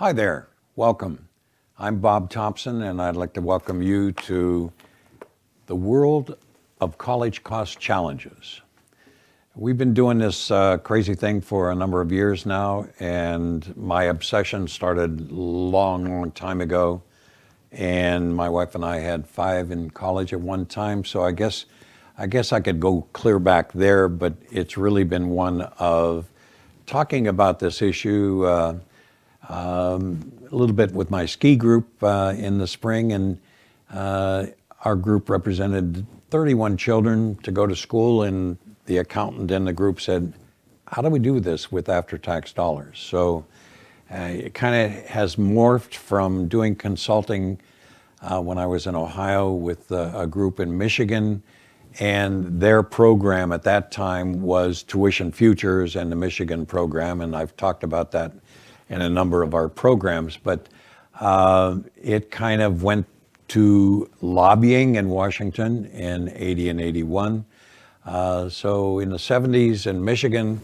Hi there, welcome. I'm Bob Thompson, and I'd like to welcome you to the world of college cost challenges. We've been doing this crazy thing for a number of years now, and my obsession started long time ago. And my wife and I had 5 in college at one time, so I guess I could go clear back there, but it's really been one of talking about this issue a little bit with my ski group in the spring, and our group represented 31 children to go to school, and the accountant in the group said, how do we do this with after-tax dollars? So it kind of has morphed from doing consulting when I was in Ohio with a group in Michigan, and their program at that time was Tuition Futures and the Michigan program, and I've talked about that in a number of our programs, but it kind of went to lobbying in Washington in 80 and 81. So in the 70s in Michigan,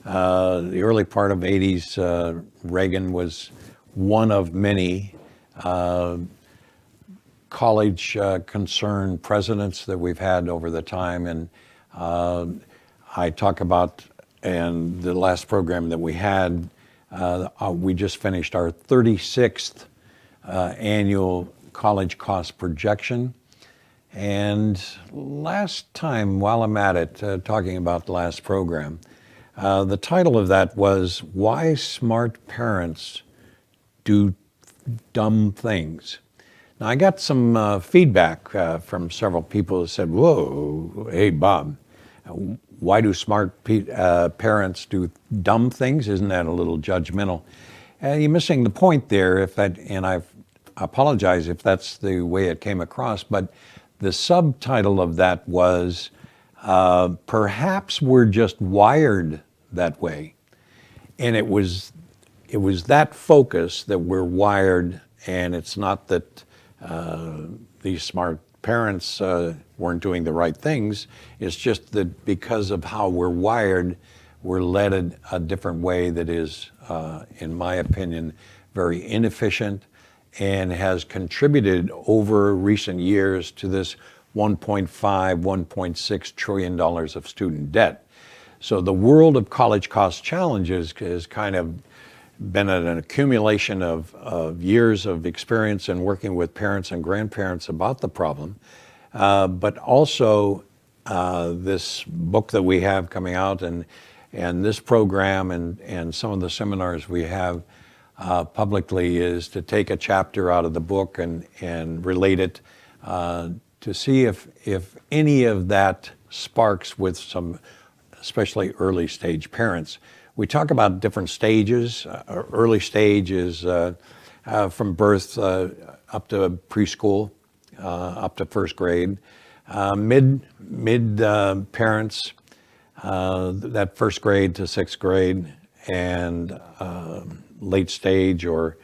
the early part of 80s, Reagan was one of many college concerned presidents that we've had over the time. And I talk about, and the last program that we had, we just finished our 36th annual college cost projection. And last time, while I'm at it, talking about the last program, the title of that was Why Smart Parents Do Dumb Things. Now, I got some feedback from several people who said, whoa, hey, Bob, why do smart parents do dumb things? Isn't that a little judgmental? You're missing the point there, and I apologize if that's the way it came across, but the subtitle of that was, perhaps we're just wired that way. And it was that focus that we're wired, and it's not that these smart parents weren't doing the right things. It's just that because of how we're wired, we're led a different way that is, in my opinion, very inefficient and has contributed over recent years to this $1.5, $1.6 trillion of student debt. So the world of college cost challenges has kind of been an accumulation of years of experience in working with parents and grandparents about the problem. But also this book that we have coming out, and this program and some of the seminars we have publicly, is to take a chapter out of the book and relate it to see if any of that sparks with some, especially early stage parents. We talk about different stages. Early stage is from birth up to preschool, up to first grade. Mid parents, that first grade to sixth grade, and late stage, or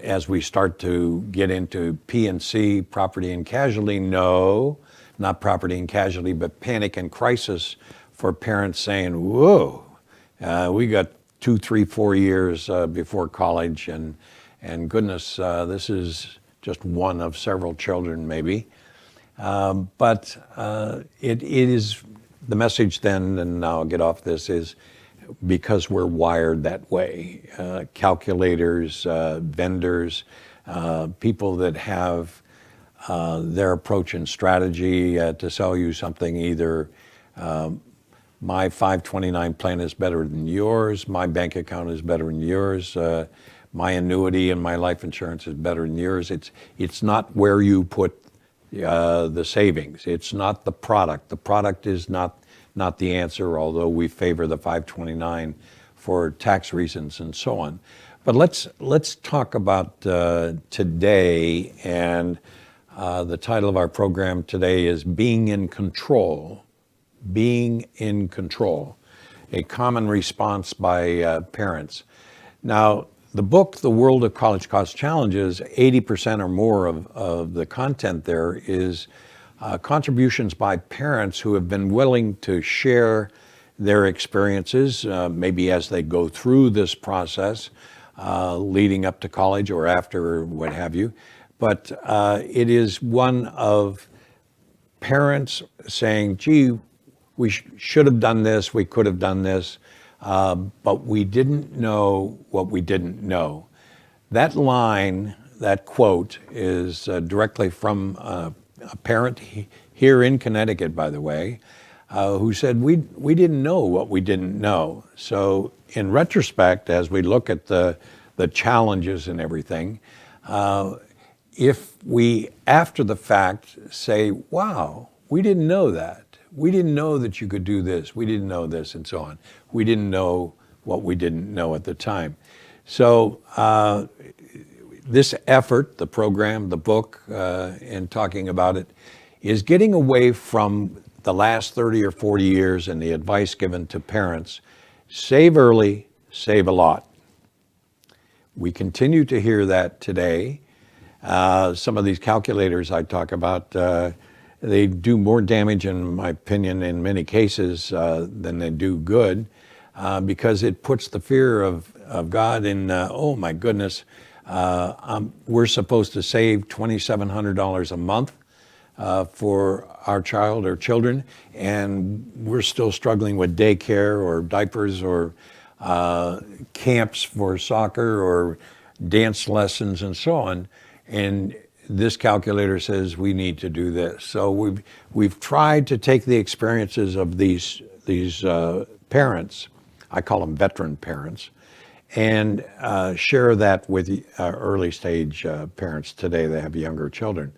as we start to get into P&C, property and casualty. No, not property and casualty, but panic and crisis, for parents saying, whoa, we got 2, 3, 4 years before college, and goodness, this is just one of several children maybe. But it is the message then, and now I'll get off this, is because we're wired that way. Calculators, vendors, people that have their approach and strategy to sell you something, either my 529 plan is better than yours, my bank account is better than yours, my annuity and my life insurance is better than yours. It's not where you put the savings. It's not the product. The product is not the answer, although we favor the 529 for tax reasons and so on. But let's talk about today, and the title of our program today is Being in Control. Being in control, a common response by parents. Now, the book, The World of College Cost Challenges, 80% or more of the content there is contributions by parents who have been willing to share their experiences, maybe as they go through this process, leading up to college or after or what have you. But it is one of parents saying, gee, we should have done this, we could have done this, but we didn't know what we didn't know. That line, that quote, is directly from a parent here in Connecticut, by the way, who said, we didn't know what we didn't know. So in retrospect, as we look at the challenges and everything, if we, after the fact, say, wow, we didn't know that. We didn't know that you could do this. We didn't know this, and so on. We didn't know what we didn't know at the time. So this effort, the program, the book, and talking about it, is getting away from the last 30 or 40 years and the advice given to parents. Save early, save a lot. We continue to hear that today. Some of these calculators I talk about, they do more damage, in my opinion, in many cases than they do good, because it puts the fear of God in, oh my goodness, we're supposed to save $2,700 a month for our child or children, and we're still struggling with daycare or diapers or camps for soccer or dance lessons and so on. And this calculator says we need to do this. So we've tried to take the experiences of these parents, I call them veteran parents, and share that with early stage parents today that have younger children.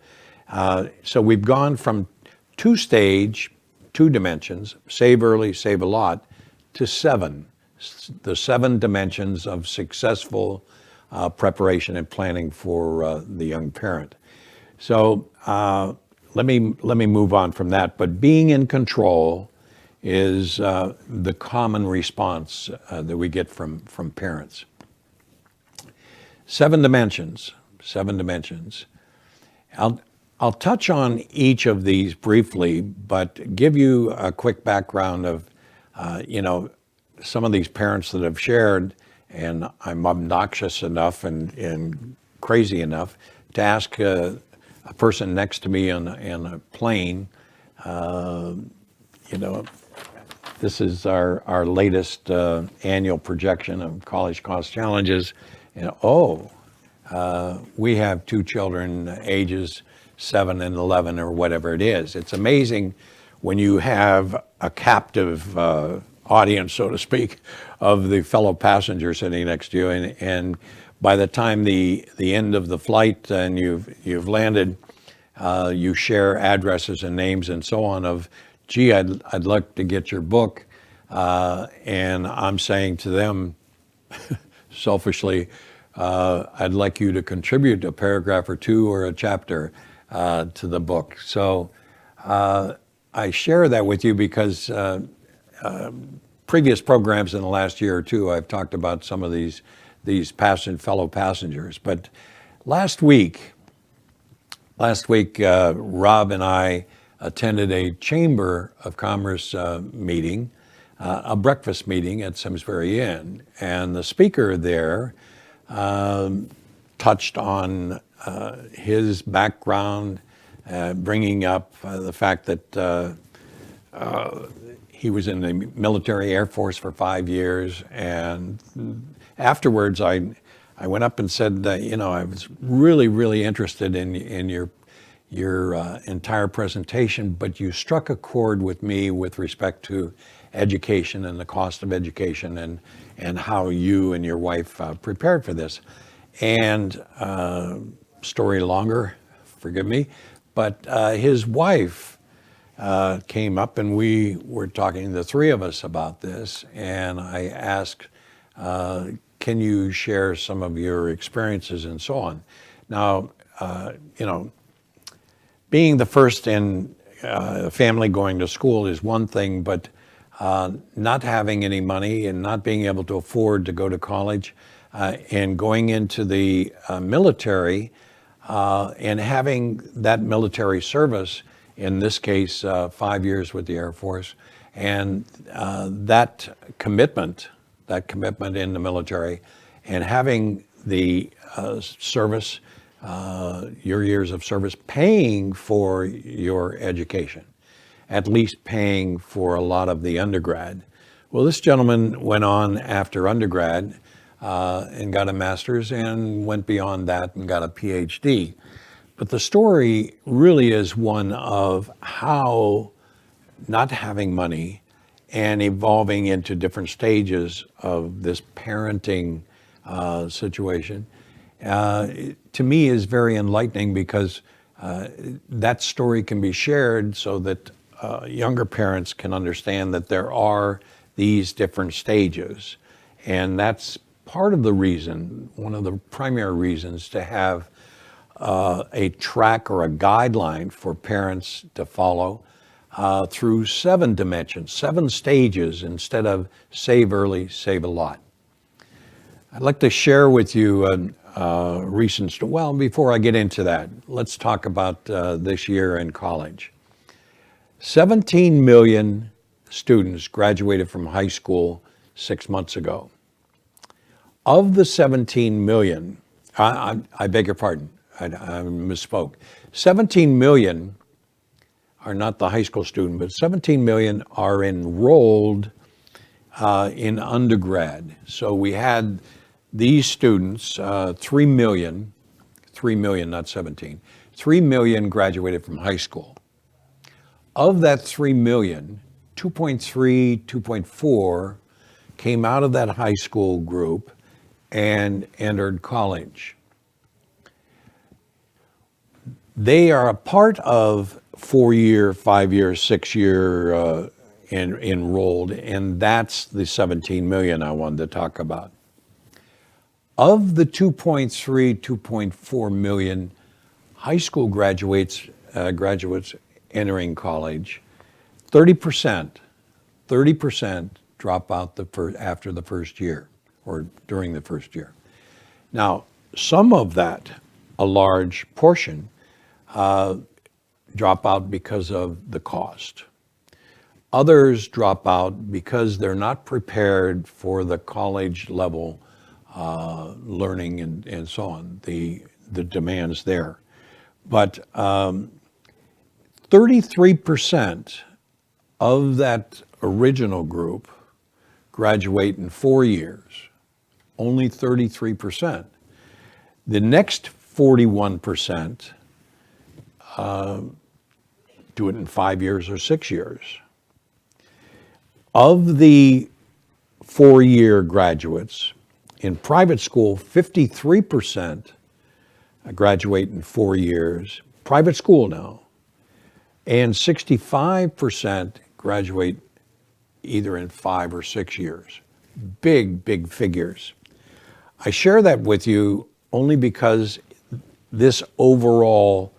So we've gone from two dimensions, save early, save a lot, to seven, the 7 dimensions of successful preparation and planning for the young parent. So let me move on from that. But being in control is the common response that we get from parents. 7 dimensions. I'll touch on each of these briefly, but give you a quick background of, some of these parents that have shared, and I'm obnoxious enough and crazy enough to ask a person next to me on a plane, this is our latest annual projection of college cost challenges, and we have 2 children, ages 7 and 11 or whatever it is. It's amazing when you have a captive audience, so to speak, of the fellow passenger sitting next to you, and by the time the end of the flight and you've landed, you share addresses and names and so on of, gee, I'd like to get your book, and I'm saying to them, selfishly, I'd like you to contribute a paragraph or 2 or a chapter to the book. So I share that with you because previous programs in the last year or 2, I've talked about some of these fellow passengers. But last week, Rob and I attended a Chamber of Commerce meeting, a breakfast meeting at Simsbury Inn, and the speaker there touched on his background, bringing up the fact that he was in the military Air Force for 5 years, and afterwards I went up and said that, I was really, really interested in your entire presentation, but you struck a chord with me with respect to education and the cost of education and how you and your wife prepared for this. And story longer, forgive me, but his wife came up and we were talking, the 3 of us, about this, and I asked, can you share some of your experiences and so on? Now, being the first in a family going to school is one thing, but not having any money and not being able to afford to go to college and going into the military and having that military service, in this case, 5 years with the Air Force, and that commitment in the military, And having the service, your years of service, paying for your education, at least paying for a lot of the undergrad. Well, this gentleman went on after undergrad and got a master's and went beyond that and got a PhD. But the story really is one of how not having money and evolving into different stages of this parenting situation, to me is very enlightening, because that story can be shared so that younger parents can understand that there are these different stages. And that's part of the reason, one of the primary reasons, to have a track or a guideline for parents to follow through 7 dimensions, 7 stages, instead of save early, save a lot. I'd like to share with you a recent story. Well, before I get into that, let's talk about this year in college. 17 million students graduated from high school 6 months ago. Of the 17 million, I beg your pardon, I misspoke. 17 million are not the high school student, but 17 million are enrolled in undergrad. So we had these students, 3 million, not 17, 3 million graduated from high school. Of that 3 million, 2.3, 2.4 came out of that high school group and entered college. They are a part of 4-year, 5-year, 6-year enrolled, and that's the 17 million I wanted to talk about. Of the 2.3, 2.4 million high school graduates entering college, 30% drop out after the first year, or during the first year. Now, some of that, a large portion, drop out because of the cost. Others drop out because they're not prepared for the college level learning and so on, the demands there. But 33% of that original group graduate in 4 years, only 33%. The next 41% do it in 5 years or 6 years. Of the 4-year graduates, in private school, 53% graduate in 4 years, private school now, and 65% graduate either in 5 or 6 years. Big figures. I share that with you only because this overall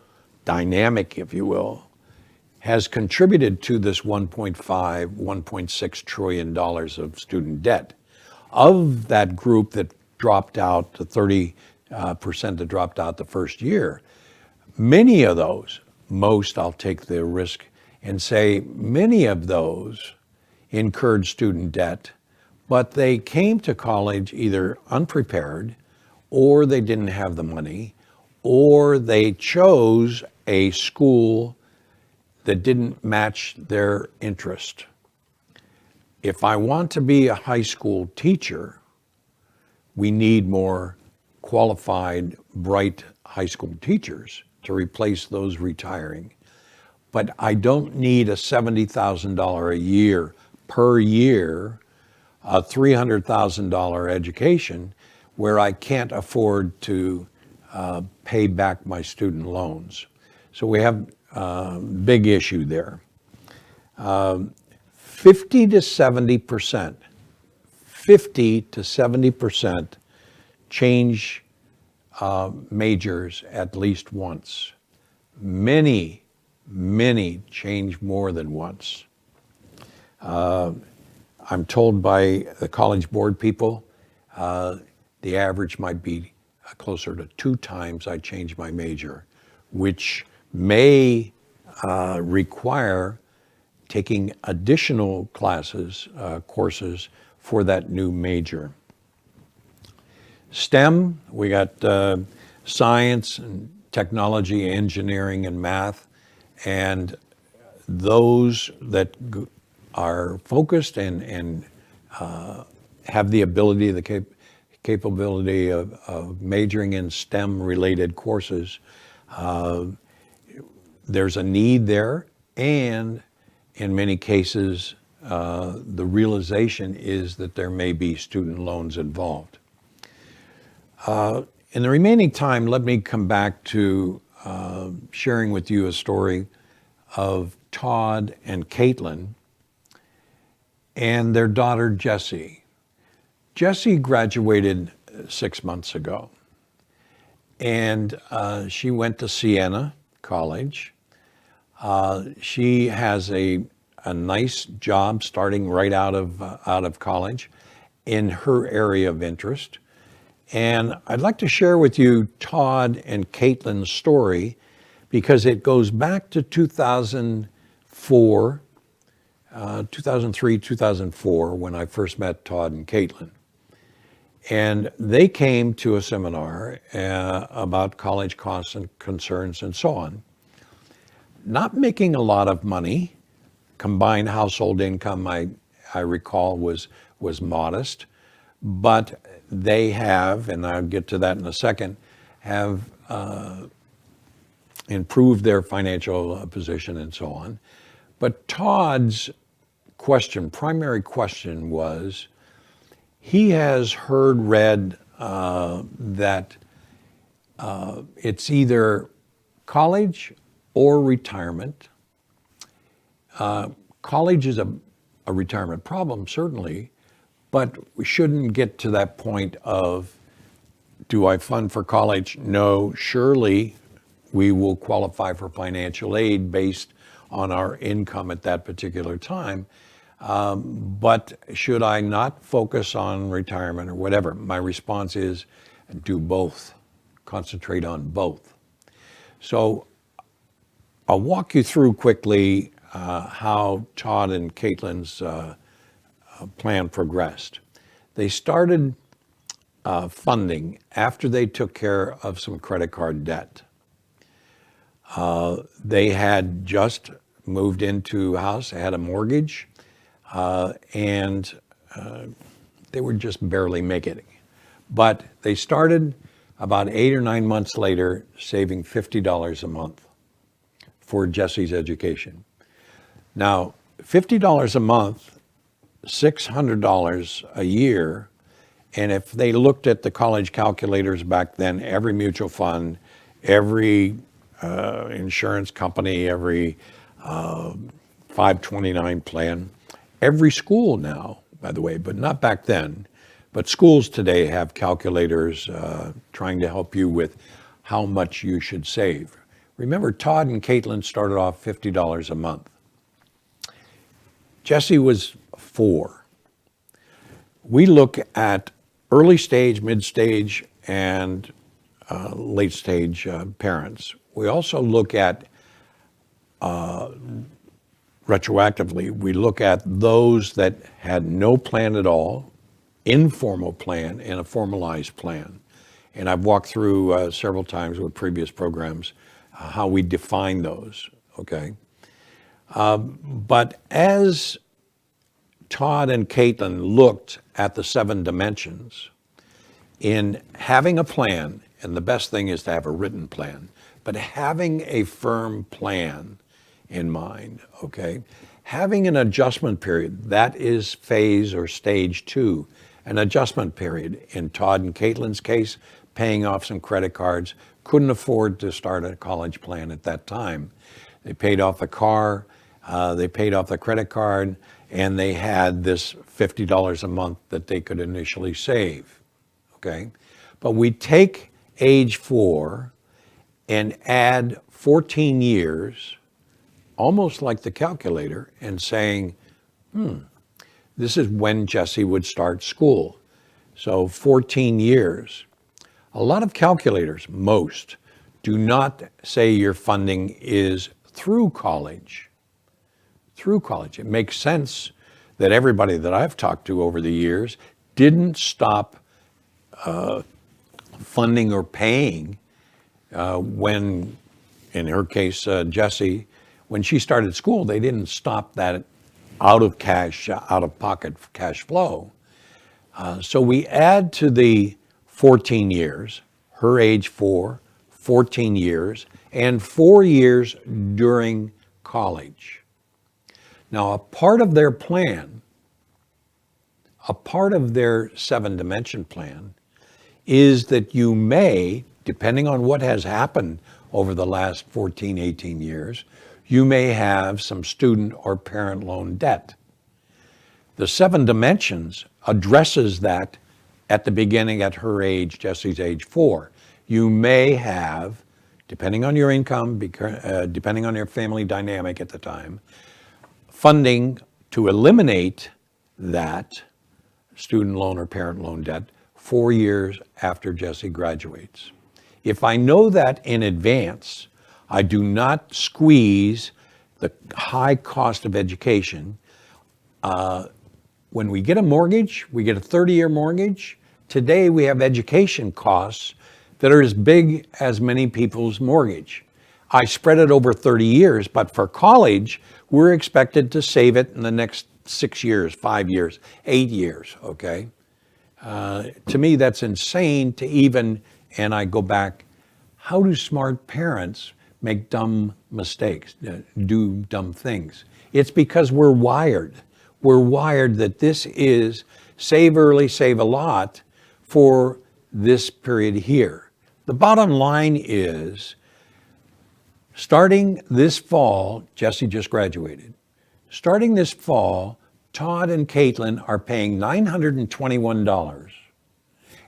dynamic, if you will, has contributed to this $1.5, $1.6 trillion of student debt. Of that group that dropped out, the 30% that dropped out the first year, many of those, most, I'll take the risk and say many of those incurred student debt, but they came to college either unprepared, or they didn't have the money, or they chose a school that didn't match their interest. If I want to be a high school teacher, we need more qualified, bright high school teachers to replace those retiring. But I don't need a $70,000 a year per year, a $300,000 education where I can't afford to pay back my student loans. So we have a big issue there. 50 to 70% change majors at least once. Many change more than once. I'm told by the College Board people, the average might be closer to 2 times I change my major, which may require taking additional classes, courses for that new major. STEM, we got science and technology, engineering, and math. And those that are focused and have the ability, the capability of majoring in STEM-related courses, there's a need there, and in many cases, the realization is that there may be student loans involved. In the remaining time, let me come back to sharing with you a story of Todd and Caitlin and their daughter, Jessie. Jessie graduated 6 months ago, and she went to Siena College. She has a nice job starting right out of college in her area of interest. And I'd like to share with you Todd and Caitlin's story because it goes back to 2003, 2004, when I first met Todd and Caitlin. And they came to a seminar about college costs and concerns and so on. Not making a lot of money. Combined household income, I recall, was modest. But they have, and I'll get to that in a second, have improved their financial position and so on. But Todd's primary question was, he has read that it's either college or retirement. College is a retirement problem, certainly, but we shouldn't get to that point of, do I fund for college? No, surely we will qualify for financial aid based on our income at that particular time. But should I not focus on retirement or whatever? My response is, do both. Concentrate on both. So I'll walk you through quickly how Todd and Caitlin's plan progressed. They started funding after they took care of some credit card debt. They had just moved into a house, had a mortgage, and they were just barely making it. But they started about 8 or 9 months later saving $50 a month for Jesse's education. Now, $50 a month, $600 a year, and if they looked at the college calculators back then, every mutual fund, every insurance company, every 529 plan, every school now, by the way, but not back then, but schools today have calculators trying to help you with how much you should save. Remember, Todd and Caitlin started off $50 a month. Jesse was 4. We look at early stage, mid stage, and late stage parents. We also look at, retroactively, we look at those that had no plan at all, informal plan, and a formalized plan. And I've walked through several times with previous programs how we define those, okay? But as Todd and Caitlin looked at the 7 dimensions, in having a plan, and the best thing is to have a written plan, but having a firm plan in mind, okay? Having an adjustment period, that is phase or stage 2, an adjustment period. In Todd and Caitlin's case, paying off some credit cards, couldn't afford to start a college plan at that time. They paid off the car, they paid off the credit card, and they had this $50 a month that they could initially save, okay? But we take age 4 and add 14 years, almost like the calculator, and saying, this is when Jesse would start school. So 14 years. A lot of calculators, most, do not say your funding is through college. Through college. It makes sense that everybody that I've talked to over the years didn't stop funding or paying when, in her case, Jessie, when she started school, they didn't stop that out of pocket cash flow. So we add to the 14 years, her age 14 years, and 4 years during college. Now, a part of their plan, a part of their 7-dimension plan, is that you may, depending on what has happened over the last 14, 18 years, you may have some student or parent loan debt. The 7 dimensions addresses that at the beginning at her age, Jessie's age 4. You may have, depending on your income, depending on your family dynamic at the time, funding to eliminate that student loan or parent loan debt 4 years after Jessie graduates. If I know that in advance, I do not squeeze the high cost of education. When we get a mortgage, we get a 30-year mortgage. Today we have education costs that are as big as many people's mortgage. I spread it over 30 years, but for college, we're expected to save it in the next 6 years, 5 years, 8 years, okay? To me, that's insane to even, and I go back, how do smart parents make dumb mistakes, do dumb things? It's because we're wired. We're wired that this is save early, save a lot for this period here. The bottom line is, starting this fall, Jessie just graduated. Starting this fall, Todd and Caitlin are paying $921,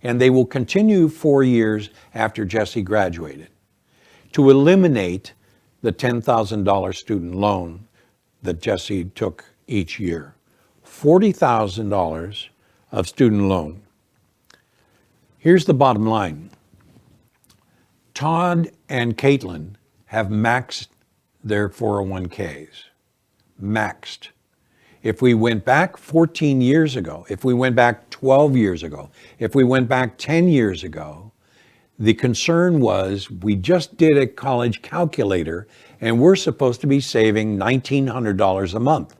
and they will continue 4 years after Jessie graduated to eliminate the $10,000 student loan that Jessie took each year. $40,000 of student loan. Here's the bottom line. Todd and Caitlin have maxed their 401ks. Maxed. If we went back 14 years ago, if we went back 12 years ago, if we went back 10 years ago, the concern was we just did a college calculator and we're supposed to be saving $1,900 a month.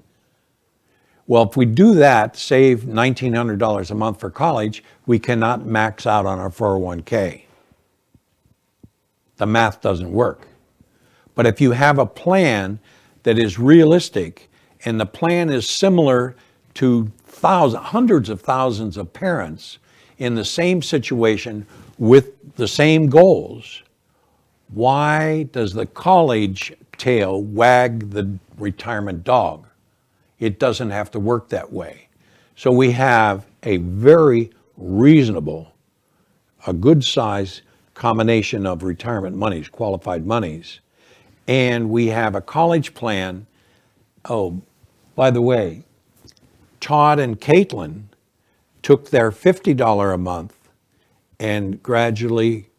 Well, if we do that, save $1,900 a month for college, we cannot max out on our 401k. The math doesn't work. But if you have a plan that is realistic and the plan is similar to hundreds of thousands of parents in the same situation with the same goals, why does the college tail wag the retirement dog? It doesn't have to work that way. So we have a very reasonable, a good size combination of retirement monies, qualified monies, and we have a college plan. Oh, by the way, Todd and Caitlin took their $50 a month and gradually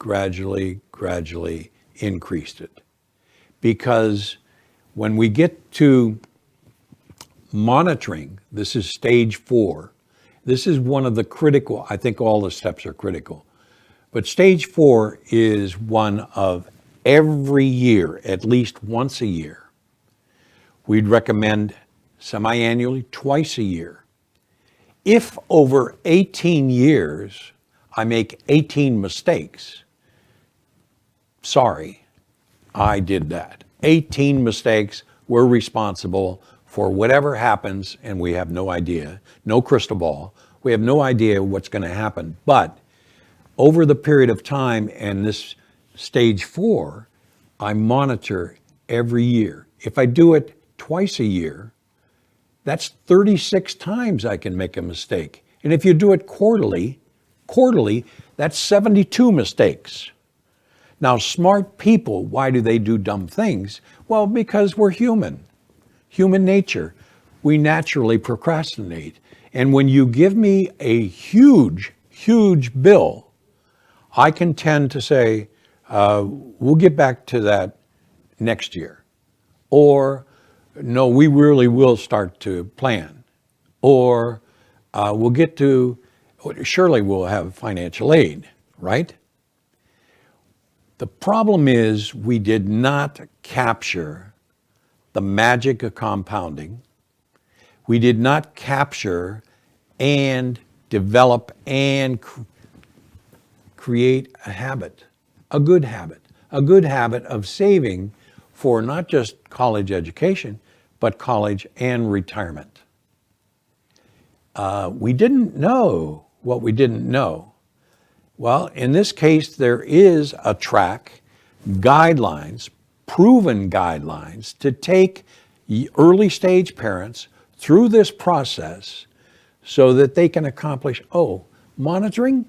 increased it. Because when we get to monitoring, this is stage 4. This is one of the critical, I think all the steps are critical. But stage 4 is one of every year, at least once a year. We'd recommend semi-annually, twice a year. If over 18 years, I make 18 mistakes, sorry, I did that. 18 mistakes, we're responsible for whatever happens, and we have no idea, no crystal ball. We have no idea what's going to happen. But over the period of time and this stage 4, I monitor every year. If I do it twice a year, that's 36 times I can make a mistake. And if you do it quarterly, that's 72 mistakes. Now, smart people, why do they do dumb things? Well, because we're human. Human nature. We naturally procrastinate. And when you give me a huge bill, I can tend to say, we'll get back to that next year. Or, no, we really will start to plan. Or surely we'll have financial aid, right? The problem is we did not capture the magic of compounding. We did not capture and develop and create a habit, a good habit of saving for not just college education, but college and retirement. We didn't know what we didn't know. Well, in this case, there is a track, guidelines, proven guidelines to take early stage parents through this process so that they can accomplish, monitoring.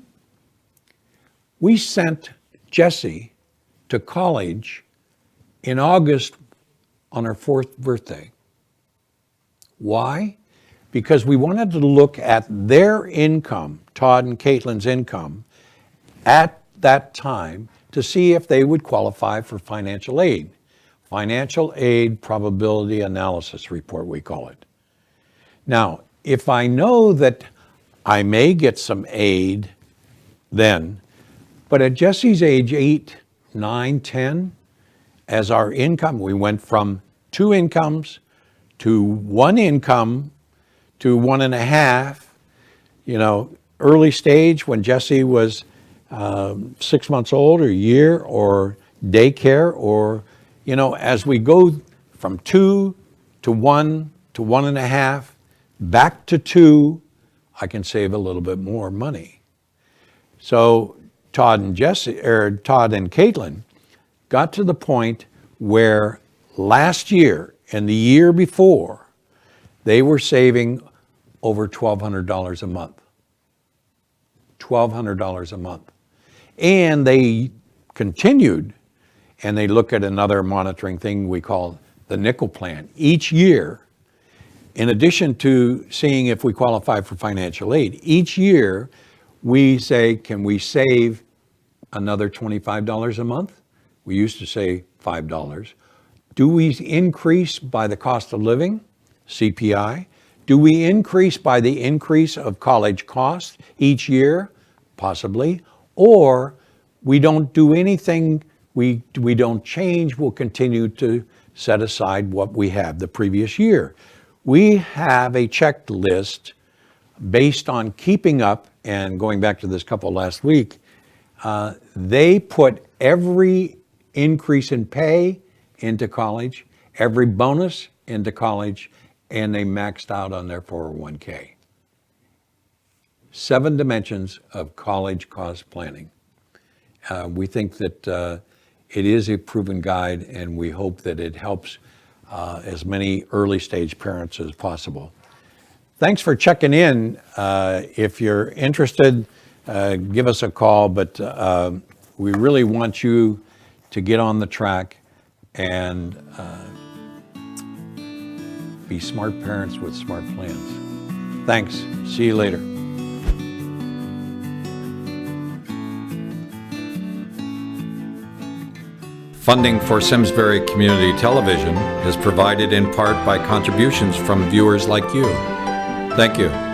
We sent Jessie to college in August on her 4th birthday. Why? Because we wanted to look at their income, Todd and Caitlin's income, at that time to see if they would qualify for financial aid. Financial aid probability analysis report, we call it. Now, if I know that I may get some aid then, but at Jessie's age 8, 9, 10, as our income, we went from 2 incomes to 1 income to 1.5, early stage when Jessie was 6 months old or a year, or daycare, or, as we go from 2 to 1 to 1.5, back to 2, I can save a little bit more money. So Todd and Caitlin got to the point where last year and the year before, they were saving over $1,200 a month. $1,200 a month. And they continued, and they look at another monitoring thing we call the nickel plan. Each year, in addition to seeing if we qualify for financial aid, each year we say, can we save another $25 a month? We used to say $5. Do we increase by the cost of living, CPI? Do we increase by the increase of college costs each year? Possibly. Or we don't do anything, we don't change, we'll continue to set aside what we have the previous year. We have a checklist based on keeping up, and going back to this couple last week, they put every increase in pay into college, every bonus into college, and they maxed out on their 401k. 7 dimensions of college cost planning. We think that it is a proven guide, and we hope that it helps as many early stage parents as possible. Thanks for checking in. If you're interested, give us a call, but we really want you to get on the track and be smart parents with smart plans. Thanks. See you later. Funding for Simsbury Community Television is provided in part by contributions from viewers like you. Thank you.